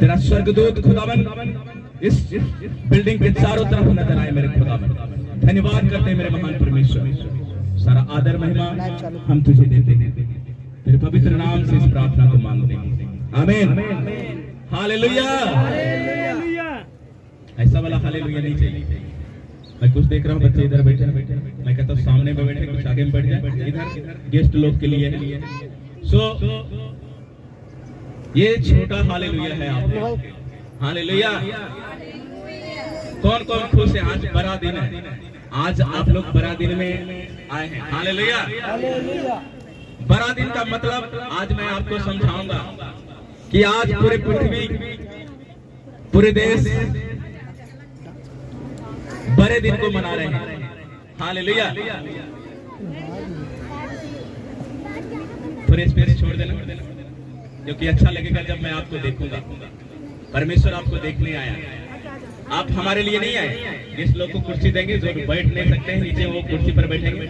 तेरा स्वर्गदूत खुदावन इस बिल्डिंग के चारों तरफ नजर आए मेरे खुदावन। धन्यवाद करते हैं मेरे महान परमेश्वर। सारा आदर महिमा हम तुझे देते हैं, तेरे पवित्र नाम से इस प्रार्थना को मांगते हैं, आमीन। हालेलुया। ऐसा वाला हालेलुया नहीं चाहिए। मैं कुछ देख रहा हूँ बच्चे इधर बैठे, मैं कहता हूँ सामने में बैठे, कुछ आगे में बैठ जाए, इधर गेस्ट लोग के लिए। ये छोटा हालेलुया है आप। हालेलुया। कौन कौन खुश है? आज बड़ा दिन है, आज आप लोग बड़ा दिन में आए हैं। हालेलुया। बड़ा दिन का मतलब आज मैं आपको समझाऊंगा कि आज पूरे पृथ्वी, पूरे देश बड़े दिन को मना रहे हैं। हालेलुया। थोड़े स्पेस छोड़ देना, क्योंकि अच्छा लगेगा जब मैं आपको देखूंगा। परमेश्वर आपको देखने आया, आप हमारे लिए नहीं आए। जिस लोग को कुर्सी देंगे, जो बैठ नहीं सकते हैं नीचे, वो कुर्सी पर बैठेंगे।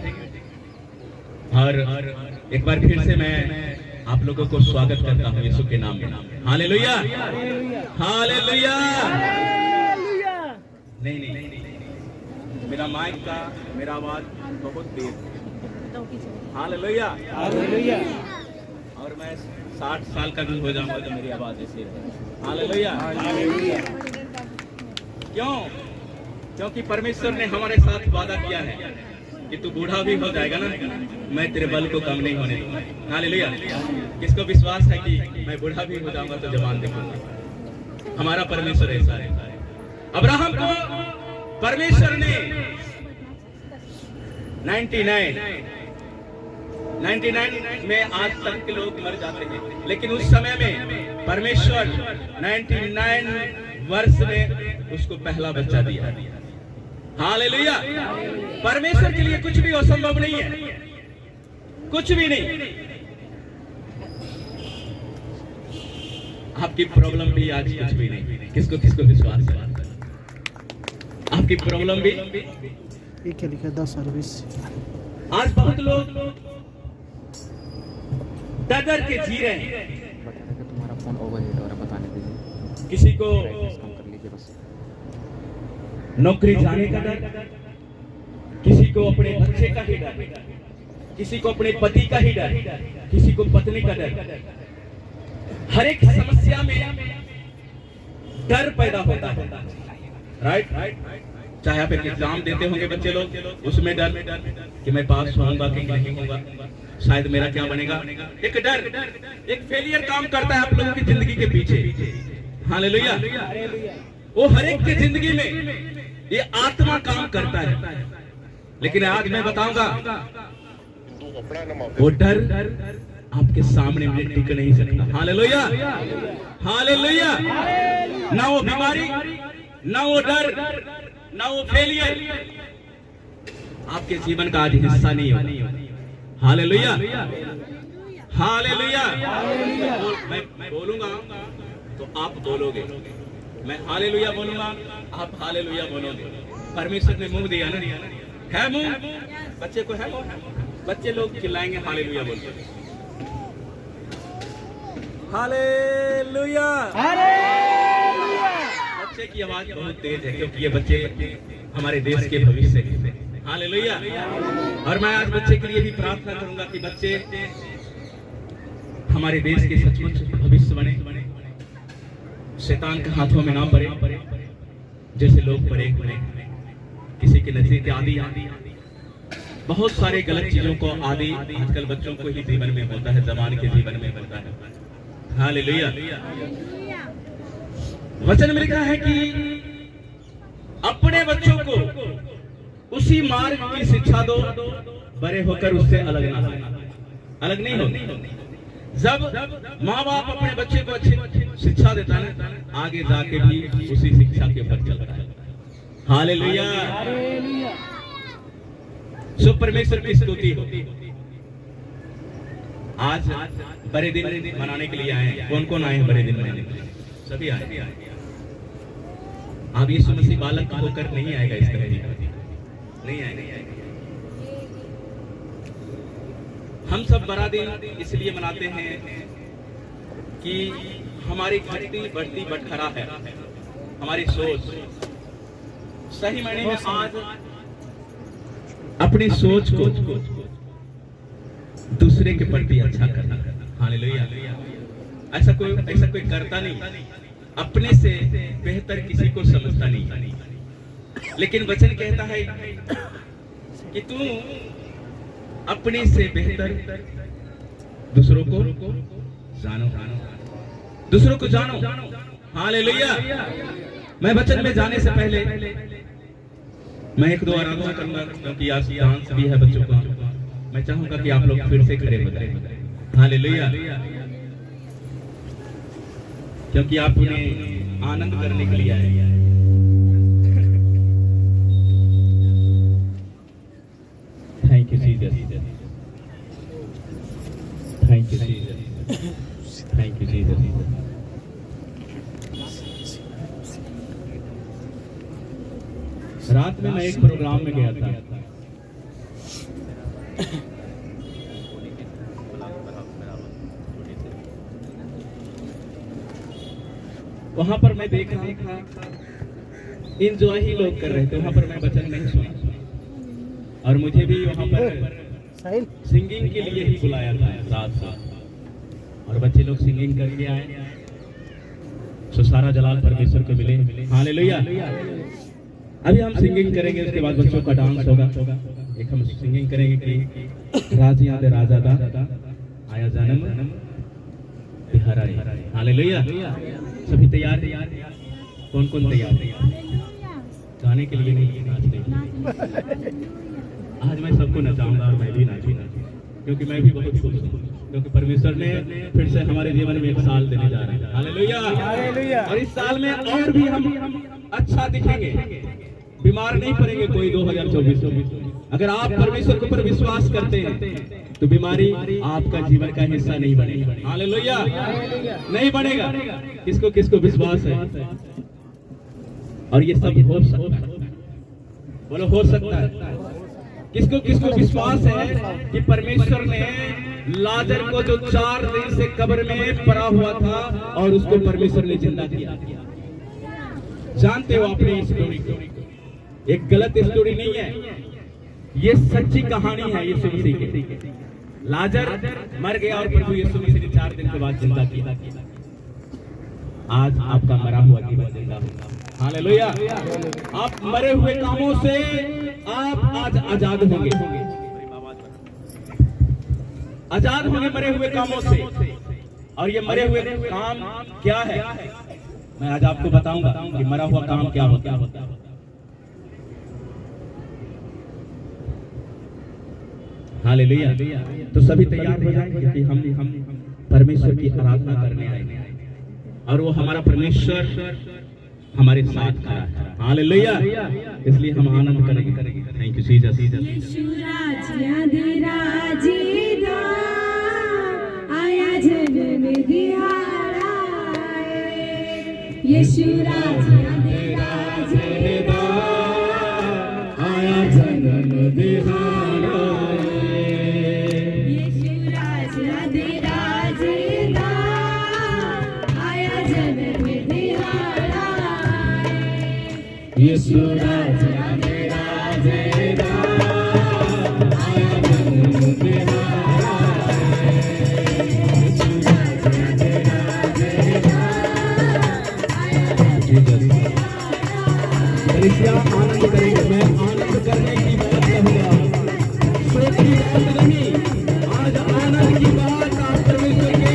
और एक बार फिर से मैं आप लोगों को स्वागत करता हूँ यीशु के नाम में। हालेलुया। हालेलुया। नहीं, मेरा माइक का मेरा आवाज बहुत तेज। हालेलुया। हालेलुया। और मैं 60 साल का भी हो जाऊंगा तो मेरी आवाज ऐसी है। हालेलुया। हालेलुया। क्यों? क्योंकि परमेश्वर ने हमारे साथ वादा किया है कि तू बूढ़ा भी हो जाएगा ना, मैं तेरे बल को कम नहीं होने दूंगा। हालेलुया। किसको विश्वास है कि मैं बूढ़ा भी हो जाऊंगा तो जवान देखूंगा? हमारा परमेश्वर ऐसा है। अब्राहम को परमेश्वर ने 99 में आज तक के लोग मर जाते हैं, लेकिन उस समय में परमेश्वर 99 वर्ष में उसको पहला बच्चा दिया। हालेलुया। परमेश्वर के लिए कुछ भी असंभव नहीं है, कुछ भी नहीं। आपकी प्रॉब्लम भी आज कुछ भी नहीं। किसको किसको विश्वास है? आपकी प्रॉब्लम भी ये क्या लिखा 10 सर्विस। आज बहुत लोग डर के जी रहे हैं। तुम्हारा फोन ओवरहीट हो रहा है, बताने दीजिए। किसी को कर लीजिए बस। नौकरी जाने का डर, किसी को अपने बच्चे का ही डर, किसी को अपने पति का ही डर, किसी को पत्नी का डर। हर एक समस्या में डर पैदा होता है। राइट। चाहे आप एक एग्जाम देते होंगे बच्चे लोग, उसमें डर कि मैं पास होऊंगा कि नहीं होऊंगा, शायद मेरा क्या बनेगा। एक डर, एक फेलियर काम करता है आप लोगों की जिंदगी के पीछे। हालेलुया। वो हर एक की जिंदगी में ये आत्मा काम करता है, लेकिन आज मैं बताऊंगा वो डर आपके सामने में टिक नहीं सकता। हालेलुया। हालेलुया। ना वो बीमारी, ना वो डर, ना वो फेलियर आपके जीवन का आज हिस्सा नहीं होगा। हालेलुया। हालेलुया। मैं बोलूंगा तो आप बोलोगे, मैं हालेलुया बोलूंगा, आप हालेलुया बोलोगे। परमेश्वर ने मुंह दिया ना, है मुंह? बच्चे को है? बच्चे लोग चिल्लाएंगे हालेलुया बोलते। हालेलुया। बच्चे की आवाज बहुत तेज है, क्योंकि ये बच्चे हमारे देश के भविष्य हैं। हालेलुया। और मैं आज बच्चे के लिए भी प्रार्थना करूंगा कि बच्चे हमारे देश के सचमुच भविष्य बने, शैतान के हाथों में ना पड़े, जैसे लोग पड़े हुए, किसी के नजदीक आदि बहुत सारे गलत चीजों को आदि आजकल बच्चों को ही जीवन में होता है, जवान के जीवन में होता है। हालेलुया। वचन में लिखा है कि अपने बच्चों को उसी मार्ग की शिक्षा दो, बड़े होकर उससे अलग ना हो। अलग नहीं हो। जब माँ बाप अपने बच्चे को अच्छी शिक्षा देता है, आगे जाके भी उसी शिक्षा के ऊपर चलता है। हालेलुया। सो परमेश्वर की स्तुति हो। आज बड़े दिन मनाने के लिए आए हैं। कौन कौन आए हैं बड़े दिन मनाने के लिए? सभी आए। आप यीशु मसीह बालक होकर नहीं आएगा, इस तरह नहीं आएगा। हम सब बड़ा दिन इसलिए मनाते हैं कि हमारी घटती बढ़ती बटखरा है हमारी सोच। सही मायने में आज अपनी सोच को दूसरे के प्रति अच्छा करना। हालेलुया। ऐसा कोई करता नहीं, अपने से बेहतर किसी को समझता नहीं। लेकिन वचन कहता है कि तू अपने से बेहतर दूसरों को जानो, दूसरों को जानो। हालेलुया। मैं वचन में जाने से पहले मैं एक दो आराधना करूंगा, क्योंकि आज डांस भी है बच्चों का। मैं चाहूंगा कि आप लोग फिर से खड़े हो जाएं। हालेलुया। क्योंकि आप उन्हें आनंद करने के लिए आए हैं। Thank you Jesus, thank you Jesus, thank you Jesus. रात में मैं एक प्रोग्राम में गया था। वहां पर मैं देख रहा था इंजॉय ही लोग कर रहे थे। वहां पर मैं वचन नहीं सुना और मुझे भी वहां पर सिंगिंग के लिए ही बुलाया था रात को, और बच्चे लोग सिंगिंग करके आए। सो सारा जलाल परमेश्वर को मिले। हालेलुया। अभी हम सिंगिंग करेंगे, उसके बाद बच्चों का डांस होगा। एक हम सिंगिंग करेंगे कि राजिया दे राजा दा आया जन्म बिहार आए। हालेलुया। सभी तैयार? कौन कौन तैयार? गाने के लिए नहीं, नाचने के लिए। आज मैं सबको नचाऊंगा और मैं भी नाचूंगा, क्योंकि मैं भी बहुत खुश हूँ, क्योंकि परमेश्वर ने फिर से हमारे जीवन में एक साल देने जा रहे हैं। हालेलुया। और इस साल में और भी हम अच्छा दिखेंगे, बीमार नहीं पड़ेंगे कोई। 2024 अगर आप परमेश्वर के ऊपर विश्वास करते हैं तो बीमारी आपका जीवन का हिस्सा नहीं बनेगा। हालेलुया। नहीं बनेगा। किसको किसको विश्वास है? और ये सब हो सकता है। बोलो हो सकता है। किसको किसको विश्वास है कि परमेश्वर ने लाजर को जो 4 दिन से कब्र में पड़ा हुआ था और उसको परमेश्वर ने जिंदा किया? जानते हो अपनी स्टोरी को? एक गलत स्टोरी नहीं है, ये सच्ची कहानी है यीशु मसीह की। लाजर मर गया और प्रभु यीशु मसीह ने 4 दिन के बाद जिंदा किया। आज आपका मरा हुआ जीवन जिंदा होगा। हालेलुया। आप मरे हुए कामों से आप आज आजाद होंगे, आजाद होंगे मरे हुए कामों से। और ये मरे हुए काम क्या है, मैं आज आपको बताऊंगा कि मरा हुआ काम क्या होता है। हालेलुया। तो सभी तैयार हो जाएं, क्योंकि हम परमेश्वर की आराधना करने आए हैं और वो हमारा परमेश्वर हमारे साथ खड़ा है। हालेलुया। इसलिए हम आनंद करेंगे। Thank you Jesus. यीशु राजिया दे राजेदा आया जन्म दिहाड़ा। यीशु राजिया दे राजेदा आया जन्म दिहाड़ा। यीशु राजिया दे राजेदा आया जन्म दिहाड़ा। यीशु राजिया दे राजेदा आया जन्म दिहाड़ा। यीशु राजिया दे राजेदा आया जन्म दिहाड़ा। आनंद करेंगे। मैं आनंद करने की बात कहूंगा, शोक की बात नहीं। आज आनंद की बात आप परमेश्वर के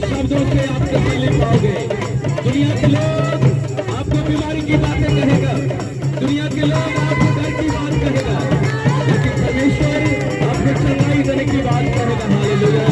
शब्दों से आप कभी ले पाओगे। दुनिया के लोग आपको बीमारी की बातें कहेगा, दुनिया के लोग आपको डर की बात कहेगा, लेकिन परमेश्वर आपको चंगाई देने की बात कहेगा। हालेलुया।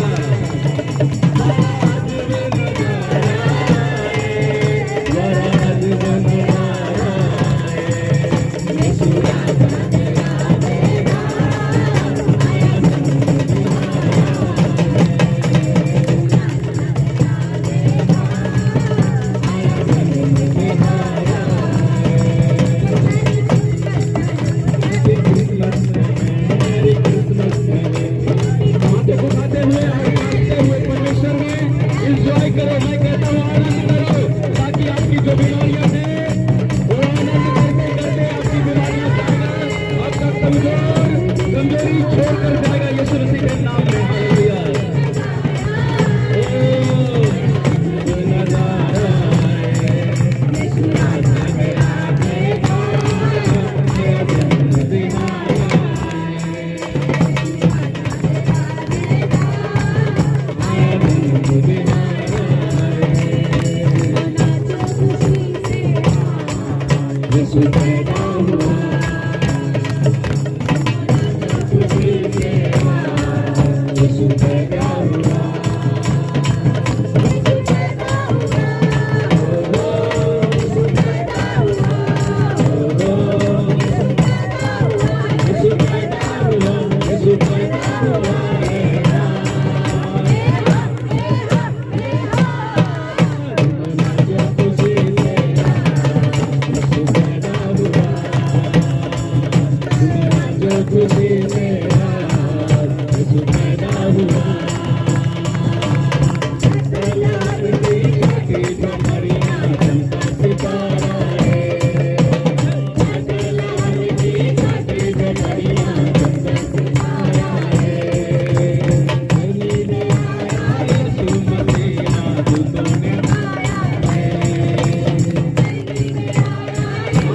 यीशु पैदा हुआ खुशी से यीशु पैदा हुआ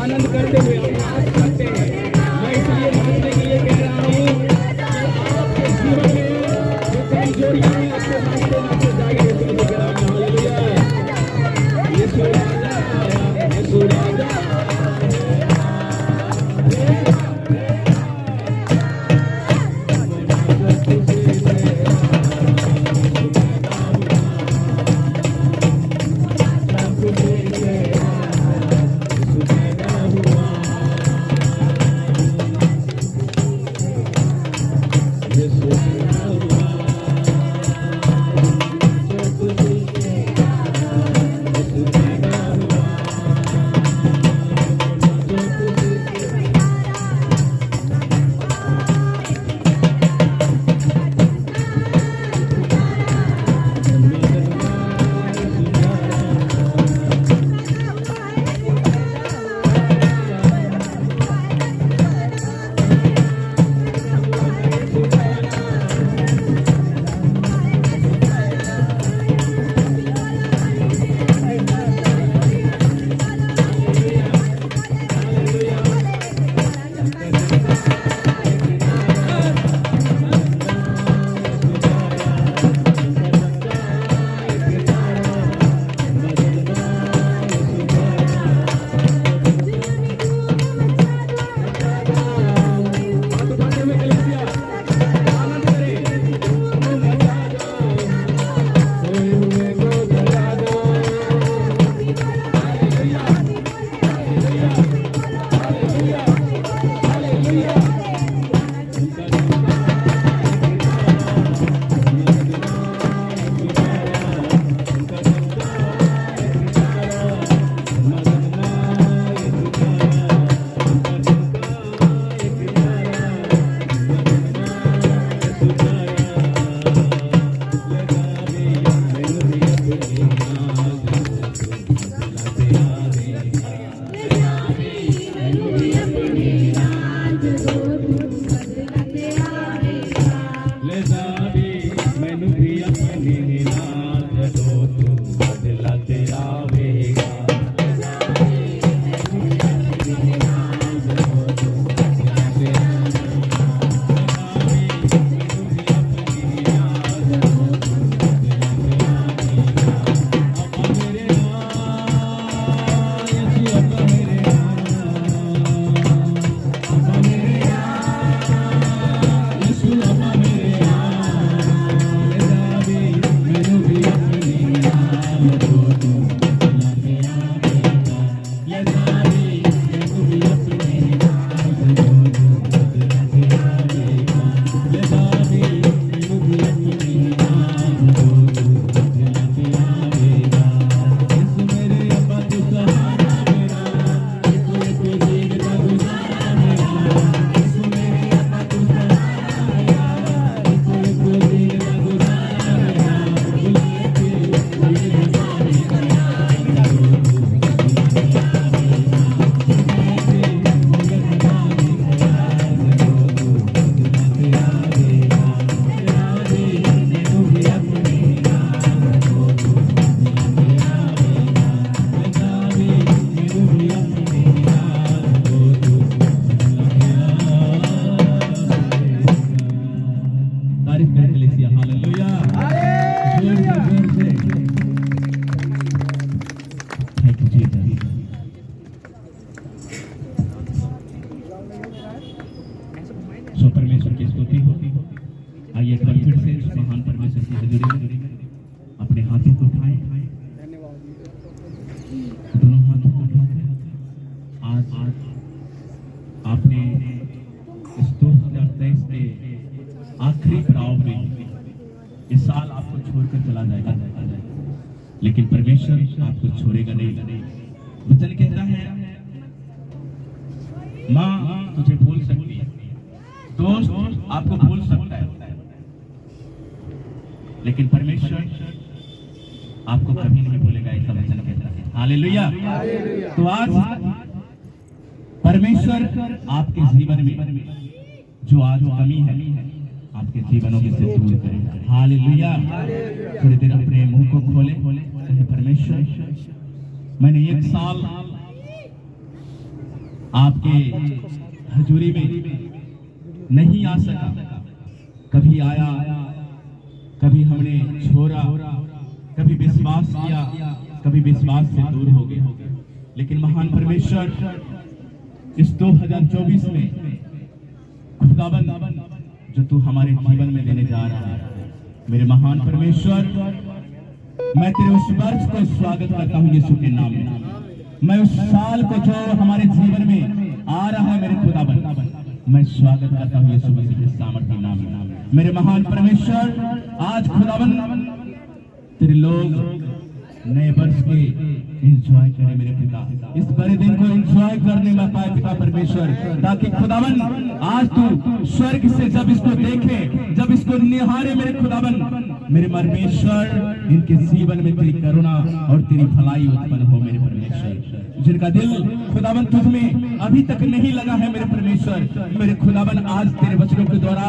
आनंद करते हुए हम नाच सकते हैं। मैं इसलिए नाचने के लिए कह रहा हूँ आपके जीवन में जो कमजोरियां हैं आपको नाचते नाचते जाएंगे। इसलिए कह रहा हूँ हालेलुया यीशु राजा आया यीशु राजा छोड़कर चला जाएगा, लेकिन परमेश्वर आपको छोड़ेगा नहीं। वचन कहता है माँ तुझे भूल सकती है, दोस्त आपको भूल सकता है, लेकिन परमेश्वर आपको कभी नहीं भूलेगा, ऐसा वचन कहता है। हालेलुया। तो आज परमेश्वर आपके जीवन में जो आज कमी है आपके जीवनों में से दूर करेगा। हालेलुया। थोड़ी देर अपने मुंह को खोले, कहे परमेश्वर मैंने 1 साल आपके हजूरी में नहीं आ सका, कभी आया, कभी हमने छोड़ा, कभी विश्वास किया, कभी विश्वास से दूर हो गए, लेकिन महान परमेश्वर इस 2024 में खुदाबंद जो तू हमारे जीवन में देने जा रहा है, मेरे महान परमेश्वर मैं तेरे उस वर्ष को स्वागत करता हूँ यीशु के नाम में। मैं उस साल को जो हमारे जीवन में आ रहा है मेरे खुदाबंद, मैं स्वागत करता हूँ यीशु मसीह के सामर्थ्य नाम में। मेरे महान परमेश्वर आज खुदाबंद तेरे लोग नए वर्ष के एंजॉय करें मेरे पिता, इस बड़े दिन को एंजॉय करने में पाए पिता परमेश्वर, ताकि खुदावन आज तू स्वर्ग से जब इसको देखे, जब इसको निहारे मेरे खुदावन, मेरे परमेश्वर इनके जीवन में तेरी करुणा और तेरी भलाई उत्पन्न हो मेरे परमेश्वर। जिनका दिल खुदावन तुझ में अभी तक नहीं लगा है मेरे परमेश्वर, मेरे खुदावन आज तेरे वचनों के द्वारा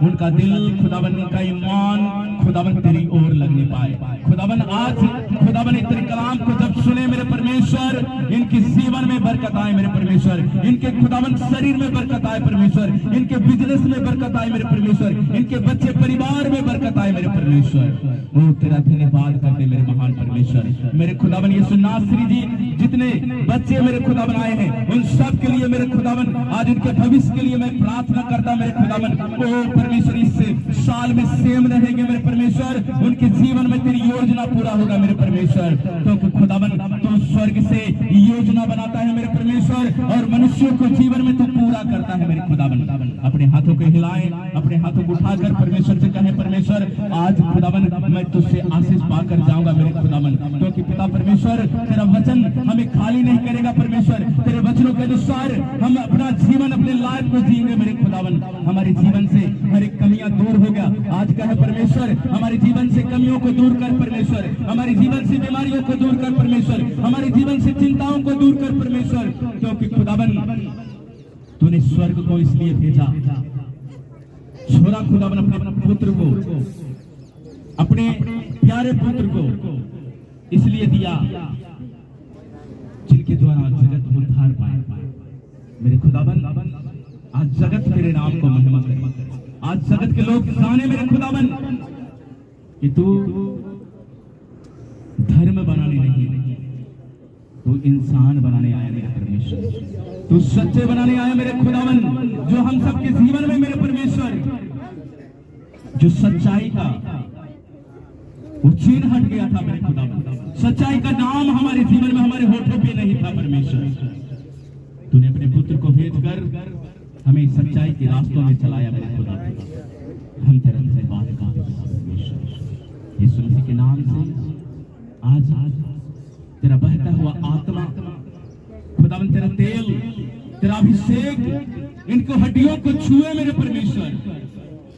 उनका दिल खुदावन, उनका ईमान खुदावन तेरी ओर लगने पाए। खुदावन आज खुदावन तेरे कलाम को जब सुने मेरे परमेश्वर, इनके जीवन में बरकत आए मेरे परमेश्वर, इनके खुदावन शरीर में बरकत आए परमेश्वर, इनके बिजनेस में बरकत आए मेरे परमेश्वर, इनके बच्चे परिवार में बरकत आए मेरे परमेश्वर। वो तेरा धन्यवाद करते मेरे महान परमेश्वर। मेरे खुदावन यीशु नासरी जी जितने बच्चे मेरे खुदावन आए हैं उन सब के लिए मेरे खुदावन आज उनके भविष्य के लिए मैं प्रार्थना करता मेरे खुदावन, ओ परमेश्वर इस साल में सेम रहेंगे मेरे परमेश्वर, उनके जीवन में तेरी योजना पूरा होगा मेरे परमेश्वर। तो खुदावन तो स्वर्ग से योजना बनाता है मेरे परमेश्वर और मनुष्यों को जीवन में तो पूरा करता है मेरे खुदावन। अपने हाथों को हिलाएं, अपने हाथों को उठाकर परमेश्वर से कहें परमेश्वर आज खुदावन मैं तुझसे आशीष पाकर जाऊंगा मेरे खुदावन, क्योंकि पिता परमेश्वर तेरा वचन हमें खाली नहीं करेगा परमेश्वर, तेरे वचनों के अनुसार हम अपना जीवन अपने लाइफ को जिएंगे मेरे खुदावन। हमारे जीवन से हर एक कमियां दूर हो गया, आज कहे परमेश्वर हमारे जीवन से कमियों को दूर कर परमेश्वर, हमारे जीवन से बीमारियों को दूर कर परमेश्वर, हमारे जीवन से चिंताओं को दूर कर परमेश्वर, क्योंकि खुदावन तूने स्वर्ग को इसलिए भेजा, छोड़ा खुदावन अपने पुत्र को, अपने प्यारे पुत्र को इसलिए दिया जिनके द्वारा जगत उद्धार पाए मेरे खुदावन। आज जगत तेरे नाम को महिमा करे, आज जगत के लोग जाने मेरे खुदावन कि तू धर्म बनाने नहीं, तू इंसान बनाने आया मेरे परमेश्वर, तू सच्चे बनाने आया मेरे खुदावन। जो हम सबके जीवन में मेरे परमेश्वर जो सच्चाई का वो चिन्ह हट गया था मेरे खुदावन, सच्चाई का नाम हमारे जीवन में हमारे होठों पे नहीं था परमेश्वर, तूने अपने पुत्र को भेजकर हमें सच्चाई के रास्तों में चलाया मेरे खुदावन। हम तेरा धन्यवाद करते हैं परमेश्वर यीशु मसीह के नाम से। आज तेरा बहता हुआ आत्मा खुदावन, तेरा तेल, तेरा अभिषेक इनको हड्डियों को छुए मेरे परमेश्वर,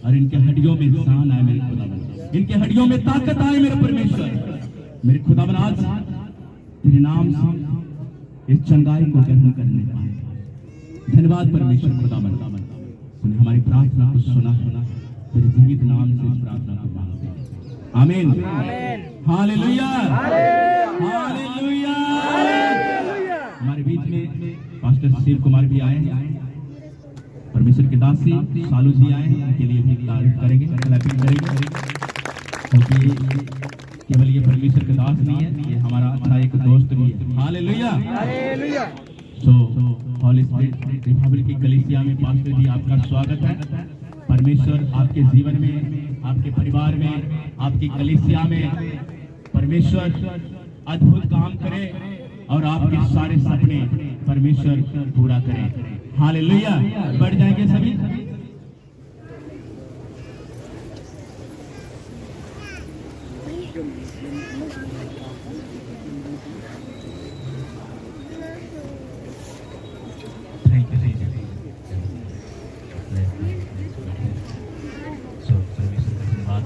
और इनके हड्डियों में जान आए मेरे खुदावन, इनके हड्डियों में ताकत आए मेरे परमेश्वर। मेरे खुदावन आज तेरे नाम से इस चंगाई को ग्रहण करने पाए। धन्यवाद परमेश्वर खुदावन, तूने हमारी प्रार्थना को सुना, तेरे जीवित नाम से इस प्रार्थना को मांगते हैं, आमीन। Hallelujah, hallelujah. हमारे बीच में पास्टर शिव कुमार भी आए हैं, परमेश्वर के दास जी सालू जी आए हैं, उनके लिए भी तारीफ करेंगे, क्लैपिंग करेंगे, क्योंकि केवल ये परमेश्वर के दास नहीं है, ये हमारा अच्छा एक दोस्त भी है। Hallelujah, hallelujah. Holy spirit republic की कलीसिया में पास्टर जी आपका स्वागत है। परमेश्वर आपके जीवन में, आपके परिवार में, आपकी कलीसिया में परमेश्वर अद्भुत काम करे और आपके सारे सपने परमेश्वर पूरा करे। हालेलुया। बढ़ जाएंगे सभी। Thank you, thank you. So, service का धन्यवाद।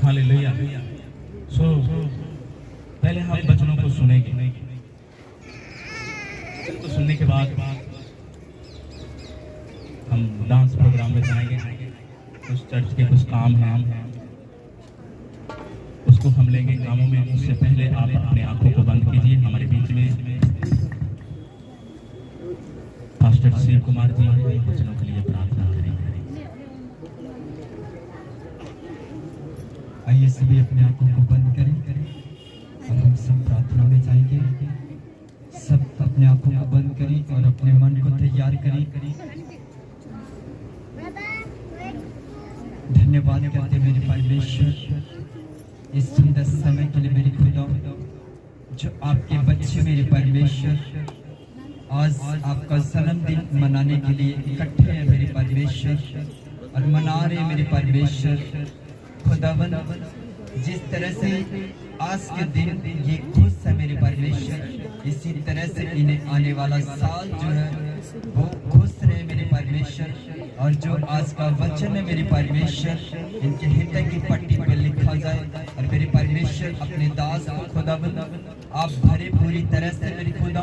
हालेलुया। So, पहले हम वचनों को सुनेंगे। वचन को सुनने के बाद हम डांस प्रोग्राम में जाएंगे। कुछ चर्च के कुछ काम हैं, उसको हम लेंगे कामों में। उससे पहले आप अपने आंखों को बंद कीजिए। हमारे बीच में पास्टर शिव कुमार जी हैं, वचनों के लिए प्रार्थना करेंगे। आइए सभी अपने आंखों को बंद करें और हम सब प्रार्थना में जाएंगे। सब अपने आंखों को बंद करें और अपने मन को तैयार करें। धन्यवाद करते मेरे परमेश्वर इस सुंदर समय के लिए मेरे खुदा, जो आपके बच्चे मेरे परमेश्वर आज आपका जन्मदिन मनाने के लिए इकट्ठे हैं मेरे परमेश्वर, और मना रहे मेरे परमेश्वर। खुदावन जिस तरह से आज के दिन ये खुश है मेरे परमेश्वर, इसी तरह से इन्हें आने वाला साल जो है वो खुश रहे मेरे परमेश्वर। और जो आज का वचन है मेरे परमेश्वर, इनके हृदय की पट्टी पर लिखा जाए। और मेरे परमेश्वर अपने दास को खुदावन आप भरे पूरी तरह से मेरे खुदा,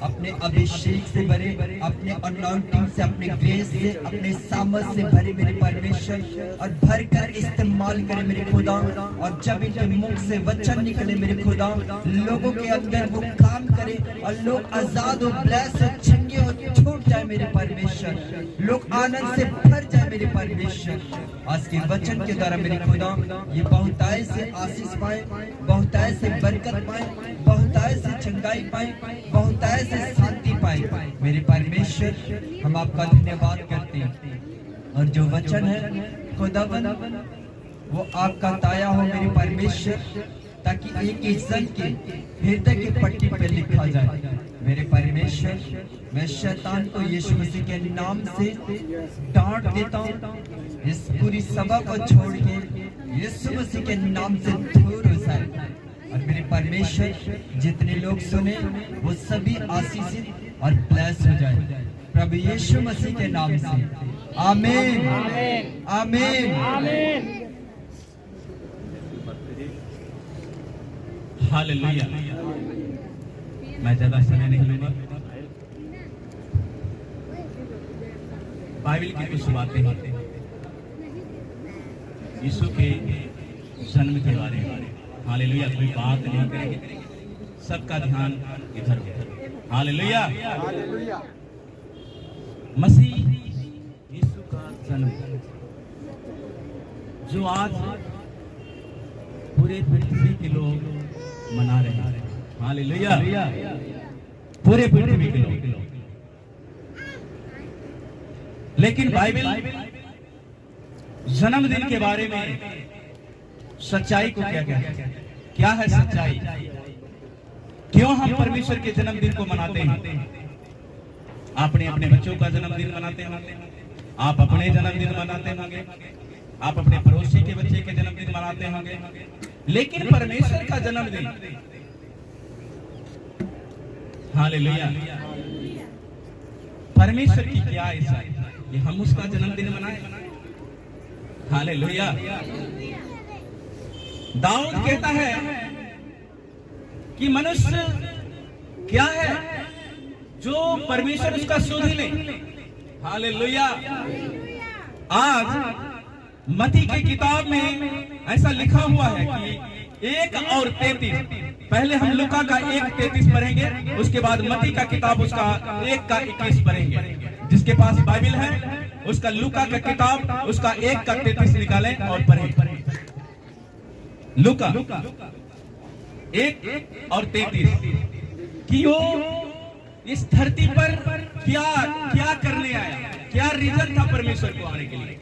अपने अभिषेक से भरे, अपने अनॉइंटिंग से, अपने ग्रेस से, अपने सामर्थ से भरे मेरे परमेश्वर, और भर कर इस्तेमाल करे मेरे खुदा। और जब इनके मुख से वचन निकले मेरे खुदा, लोगों के अंदर वो काम करे और लोग आजाद हो, ब्लेस हो, चंगे हो, छूट जाए मेरे परमेश्वर। लोग आनंद से भर जाए मेरे परमेश्वर। आज के वचन के द्वारा मेरे खुदा ये बहुताय से आशीष पाए, बहुताय से बरकत पाए, बहुताय से चंगाई पाए, बहुताय से शांति पाए मेरे परमेश्वर। हम आपका धन्यवाद करते हैं। और जो वचन है खुदावन वो आपका ताया हो मेरे परमेश्वर, ताकि एक एक जन के हृदय की पट्टी पर लिखा जाए मेरे परमेश्वर। मैं शैतान को यीशु मसीह के नाम से डांट देता हूँ। इस पूरी सभा को छोड़ के यीशु मसीह के नाम से दूर हो जाए। और मेरे परमेश्वर जितने लोग सुने वो सभी आशीषित और ब्लेस हो जाए प्रभु यीशु मसीह के नाम से। आमीन, आमीन, आमीन। हालेलुया। मैं ज्यादा समय नहीं लूंगा। बाइबल की कुछ बातें हैं यीशु के जन्म के बारे में। हालेलुया। कोई बात नहीं करेंगे, सबका ध्यान इधर उधर। हालेलुया। मसीह यीशु का जन्म जो आज पूरे पृथ्वी के लोग मना रहे हैं। हालेलुया। पूरे पृथ्वी के लोग। लेकिन बाइबल जन्मदिन के बारे में सच्चाई को क्या कहती है? क्या है सच्चाई? क्यों हम परमेश्वर के जन्मदिन को मनाते हैं? आपने अपने बच्चों का जन्मदिन मनाते होंगे, आप अपने जन्मदिन मनाते होंगे, आप अपने पड़ोसी के बच्चे के जन्मदिन मनाते होंगे, लेकिन परमेश्वर का जन्मदिन, हालेलुया, परमेश्वर की क्या इच्छा है कि हम उसका जन्मदिन मनाएं? हालेलुया। दाऊद कहता है कि मनुष्य क्या है जो परमेश्वर उसका सुध ले। हालेलुया। आज मत्ती की किताब में ऐसा लिखा हुआ है कि 1 और 33। पहले हम लूका का 1:33 पढ़ेंगे, उसके बाद मत्ती का किताब उसका 1 का 21 पढ़ेंगे। जिसके पास बाइबल है उसका लूका का किताब उसका 1 का 33 निकालें और पढ़ें। लूका 1 और 33 कि वो इस धरती पर क्या क्या करने आया, क्या रीजन था परमेश्वर को आने के लिए।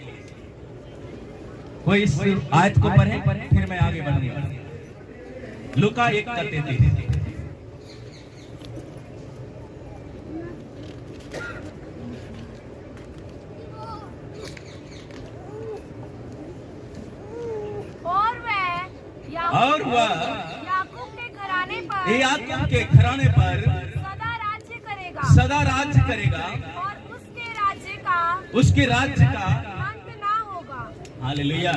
कोई इस आयत को पढ़े, फिर मैं आगे बढ़ूंगा। लूका 1 का 33। और वह याकूब के घराने पर याकूब के घराने पर सदा राज्य करेगा सदा राज्य करेगा और उसके राज्य का अंत ना होगा। हालेलुया।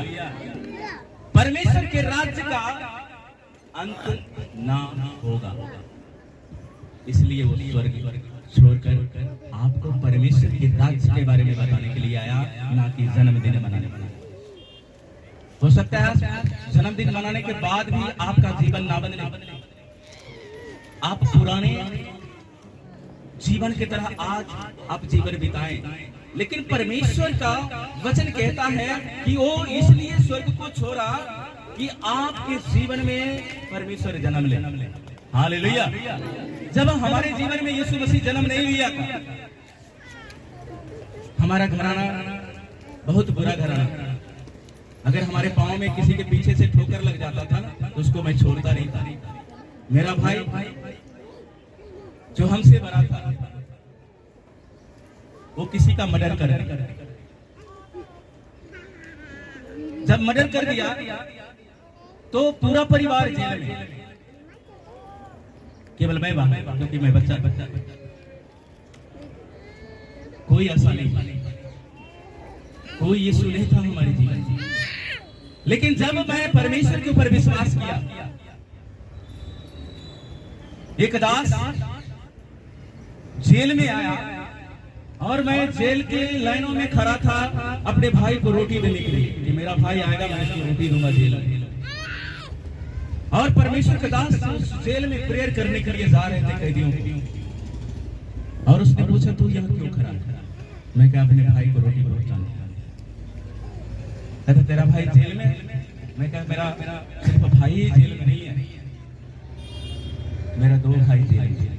परमेश्वर के राज्य का अंत ना होगा। इसलिए वो स्वर्ग छोड़कर आपको परमेश्वर के राज्य के बारे में बताने के लिए आया, ना कि जन्मदिन मनाने वाला। हो सकता है जन्मदिन मनाने के बाद भी आपका जीवन ना बदले, आप पुराने जीवन की तरह आज आप जीवन बिताएं, लेकिन परमेश्वर का वचन कहता है कि वो इसलिए स्वर्ग को छोड़ा कि आपके जीवन में परमेश्वर जन्म ले। हालेलुया। जब हमारे जीवन में यीशु मसीह जन्म नहीं लिया था, हमारा घराना बहुत बुरा घराना था। अगर हमारे पांव में किसी के पीछे से ठोकर लग जाता था तो उसको मैं छोड़ता नहीं था। मेरा भाई जो हमसे बड़ा था वो किसी का मर्डर कर दिया। जब मर्डर कर दिया तो पूरा परिवार जेल में, केवल मैं बाहर, क्योंकि मैं बच्चा कोई ऐसा नहीं, कोई यीशु नहीं था हमारे जीवन में। लेकिन जब मैं परमेश्वर के ऊपर विश्वास किया, एक दास जेल में आया और मैं जेल के लाइनों में खड़ा था अपने भाई को रोटी देने के लिए कि मेरा भाई आएगा, मैं इसको रोटी दूंगा जेल में। और परमेश्वर के दास उस जेल में प्रेयर करने के लिए जा रहे थे कैदियों को, और उसने पूछा तू यहाँ क्यों खड़ा है? मैं क्या अपने भाई को रोटी पहुंचाने। कहता तेरा भाई जेल में? मैं क्या मेरा सिर्फ भाई ही जेल में नहीं है, मेरा 2 भाई जेल में।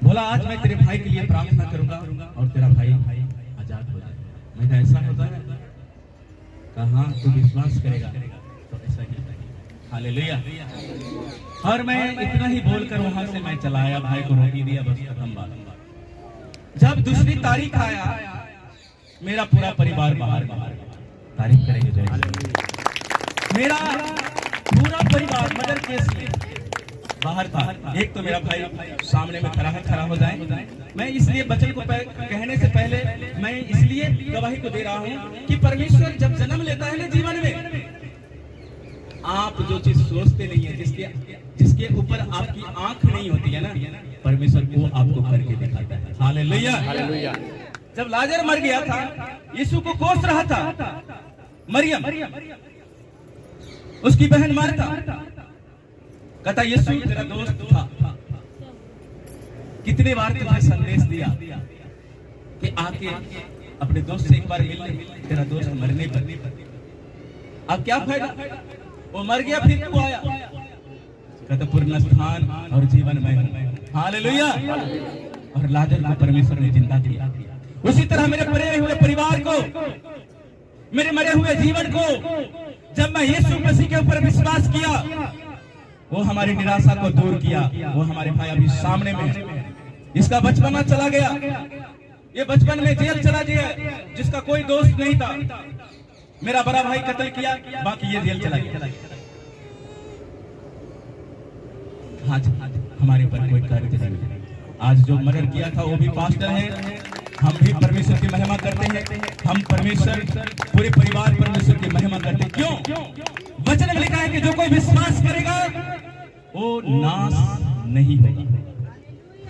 बोला आज मैं तेरे भाई के लिए प्रार्थना करूंगा और तेरा भाई आजाद हो जाए। मैं कहा ऐसा होता है? कहा तू विश्वास करेगा तो ऐसा ही। हालेलुया। और मैं इतना ही बोलकर वहां से मैं चला आया, भाई को रोटी दिया, बस खत्म बात। जब दूसरी तारीख आया मेरा पूरा परिवार बाहर तारीफ करेंगे जय। मेरा पूरा परिवार मर्डर केस में बाहर था। एक तो मेरा भाई सामने में खड़ा हो जाए। मैं इसलिए वचन को कहने से पहले मैं इसलिए गवाही को दे रहा हूं कि परमेश्वर जब जन्म लेता है ना जीवन में, आप जो चीज सोचते नहीं है, जिसके ऊपर आपकी आंख नहीं होती है ना, परमेश्वर वो आपको करके दिखाता है। Hallelujah, hallelujah. जब लाजर मर गया था, यीशु को कोस रहा था मरियम, उसकी बहन मार्था। कहता यीशु तेरा दोस्त था, कितने बार तुझे संदेश दिया कि आके अपने दोस्त से एक बार मिल ले, तेरा दोस्त मरने पर। अब क्या फायदा, वो मर गया फिर क्यों आया? कहता पूर्ण स्थान और जीवन में। हालेलुया। और लाजर को परमेश्वर ने जिंदा किया। उसी तरह मेरे मरे हुए परिवार को, मेरे मरे हुए जीवन को जब मैं यीशु मसीह के ऊपर विश्वास किया, वो हमारी निराशा को दूर किया। वो हमारे भाई अभी सामने में है, इसका बचपना चला गया, ये बचपन में जेल चला गया, जिसका कोई दोस्त नहीं था। मेरा बड़ा भाई कत्ल किया, बाकी ये जेल चला गया। आज हमारे ऊपर कोई कार्य नहीं। आज जो मर्डर किया था वो भी पास्टर है। हम भी परमेश्वर की महिमा करते हैं। हम परमेश्वर पूरे परिवार परमेश्वर की महिमा करते हैं। क्यों? वचन में लिखा है कि जो कोई विश्वास करेगा वो नाश नहीं होगा।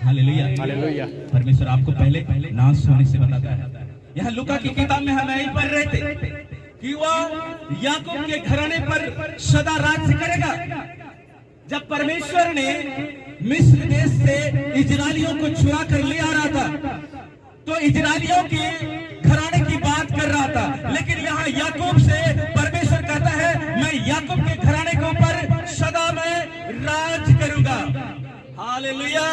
Hallelujah, hallelujah. परमेश्वर आपको पहले नाश होने से बताता है। यहाँ लूका की किताब में हम यही पढ़ रहे थे कि वह याकूब के घराने पर सदा राज्य करेगा। जब परमेश्वर ने मिस्र देश से इजरायलियों को छुड़ा कर ले आ रहा था तो इजरायलियों के घराने की बात कर रहा था, लेकिन यहाँ याकूब से परमेश्वर कहता है मैं याकूब के घराने के ऊपर सदा मैं राज करूंगा। हालेलुया।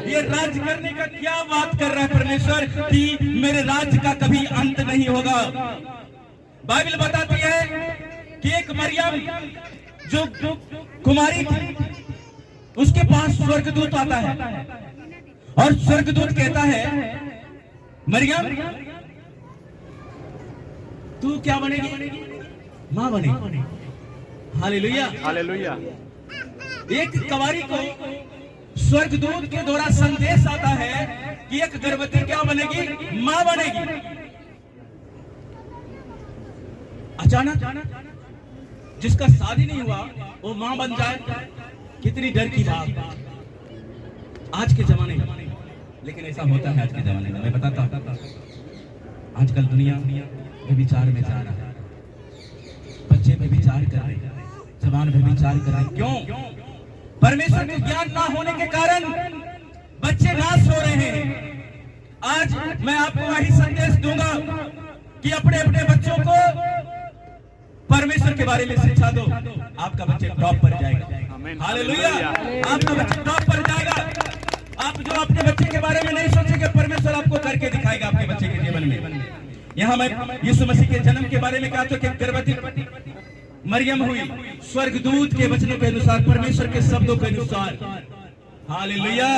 ये राज करने का क्या बात कर रहा है परमेश्वर कि मेरे राज्य का कभी अंत नहीं होगा। बाइबल बताती है कि एक मरियम जो कुमारी थी, उसके पास स्वर्गदूत आता है और स्वर्गदूत कहता है मरियम तू क्या बनेगी? मां बनेगी। Hallelujah hallelujah. एक कवारी को स्वर्गदूत के द्वारा संदेश आता है कि एक गर्भवती क्या बनेगी? मां बनेगी। अचानक जिसका शादी नहीं हुआ वो मां बन जाए, कितनी डर की बात आज के जमाने में। लेकिन ऐसा होता है आज के जमाने में। मैं बताता हूं, आजकल दुनिया व्यभिचार में जा रहा है, बच्चे व्यभिचार कर रहे हैं, जवान व्यभिचार कर रहे हैं। क्यों? परमेश्वर के ज्ञान ना होने के कारण बच्चे नाश हो रहे हैं। आज मैं आपको वही संदेश दूंगा कि अपने अपने बच्चों को परमेश्वर के बारे में शिक्षा दो, आपका बच्चे टॉप पर जाएगा। हालेलुया, आपका बच्चा टॉप पर जाएगा। आप जो अपने बच्चे के बारे में नहीं सोचेंगे, परमेश्वर आपको करके दिखाएगा आपके बच्चे के जीवन में। यहाँ मैं यीशु मसीह के जन्म के बारे में कहा तो कि गर्भवती मरियम हुई स्वर्गदूत के वचनों के अनुसार, परमेश्वर के शब्दों के अनुसार। हालेलुया।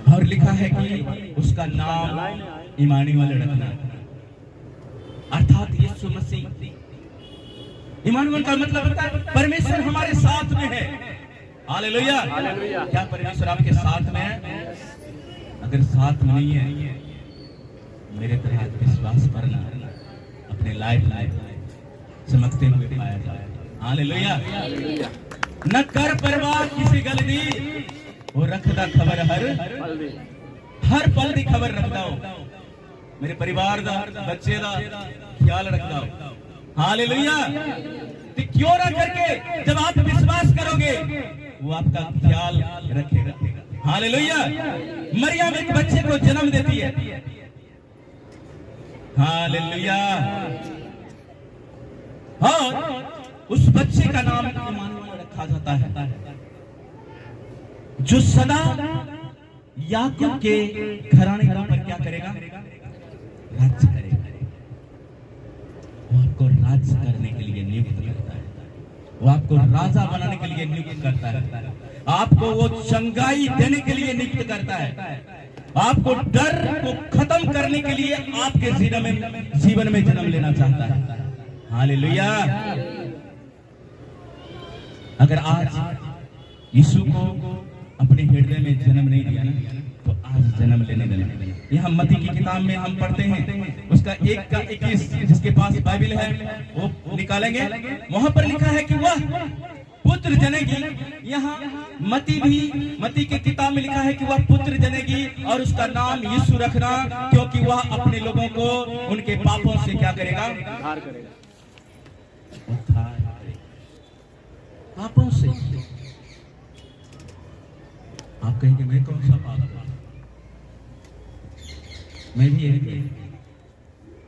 और लिखा है कि उसका नाम इमानुएल रखना, अर्थात यीशु मसीह। इमानुएल का मतलब होता है परमेश्वर हमारे साथ में है। हालेलुया। क्या परमेश्वर आपके साथ में है? अगर साथ में नहीं है, मेरे तरह विश्वास करना, अपने लाइफ चमकते हुए पाया जाए। हालेलुया। न कर परवाह किसी गल दी, वो रखदा खबर हर पल दी खबर रखदा हो। मेरे परिवार दा, बच्चे दा ख्याल रखदा हो। हालेलुया। तो क्यों ना करके जब आप विश्वास करोगे वो आपका ख्याल रखेगा। हालेलुया। मरियम एक बच्चे को जन्म देती है। हालेलुया। और उस बच्चे का नाम इमानुएल रखा जाता है, जो सदा याकूब के घराने पर क्या करेगा? राज्य करेगा। वो आपको राज्य करने के लिए नियुक्त करता है, वो आपको राजा बनाने के लिए नियुक्त करता है, आपको वो चंगाई देने के लिए नियुक्त करता है, आपको डर को खत्म करने के लिए आपके जीवन में जन्म लेना चाहता है। हालेलुया। अगर आज यीशु को अपने हृदय में जन्म नहीं दिया ना, तो आज जन्म लेने देना। यहाँ मत्ती की किताब में हम पढ़ते हैं, उसका 1:21, जिसके पास बाइबल है वो निकालेंगे। वहां पर लिखा है कि वह पुत्र जनेगी। यहाँ मत्ती के किताब में लिखा है कि वह पुत्र जनेगी और उसका नाम यीशु रखना, क्योंकि वह अपने लोगों को उनके पापों से क्या करेगा? उद्धार करेगा। पापों से। आप कहेंगे मैं कौन सा पाप? मैं भी यही,